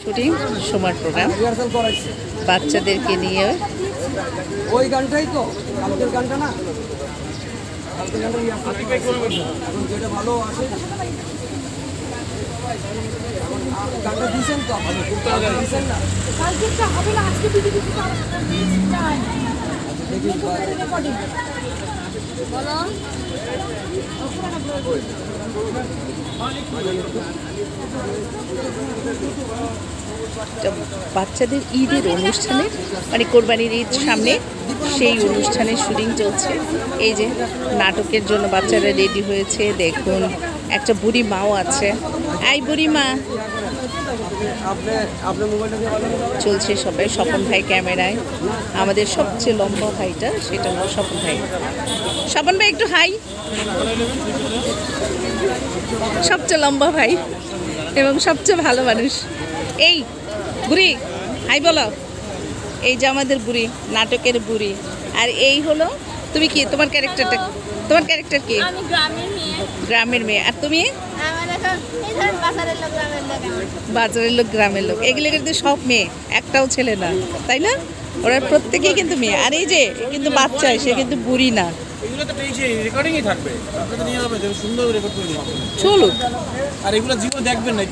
Shooting সময় programme বাচ্চাদেরকে নিয়ে ওই গানটাই তো কালকের গানটা না কালকের গানটা যেটা ভালো আসে গানটা দিয়েছেন তো দিয়েছেন না কালকেরটা হবে না আজকে বিজেপি বলো বাচ্চাদের ঈদের অনুষ্ঠানে মানে কোরবানির ঈদ সামনে সেই অনুষ্ঠানের শুটিং চলছে। এই যে নাটকের জন্য বাচ্চারা রেডি হয়েছে। দেখুন একটা বুড়ি মাও আছে। এই বুড়ি মা চলছে সবাই। স্বপন ভাই ক্যামেরায়, আমাদের সবচেয়ে লম্বা ভাইটা সেটা হলো স্বপন ভাই। স্বপন ভাই একটু হাই। সবচেয়ে লম্বা ভাই এবং সবচেয়ে ভালো মানুষ। এই বুড়ি হাই বলো। এই যে আমাদের বুড়ি, নাটকের বুড়ি। আর এই হলো তুমি কি, তোমার ক্যারেক্টারটা, তোমার ক্যারেক্টার কি? আমি গ্রামের মেয়ে। গ্রামের মেয়ে। আর তুমি? আমার এখন এই ধর বাজারের লোক গ্রামের লোক। বাজারের লোক গ্রামের লোক। এগুলো কিন্তু সব মেয়ে, একটাও ছেলে না, তাই না? ওরা প্রত্যেকেই কিন্তু মেয়ে। আর এই যে কিন্তু বাচ্চা, সে কিন্তু বুড়ি না। এগুলো তো রেকর্ডিংই থাকবে, আপনাকে নিয়ে হবে সুন্দর রেকর্ড করে নিয়ে চলুক। আর এগুলো জীবন দেখবেন না।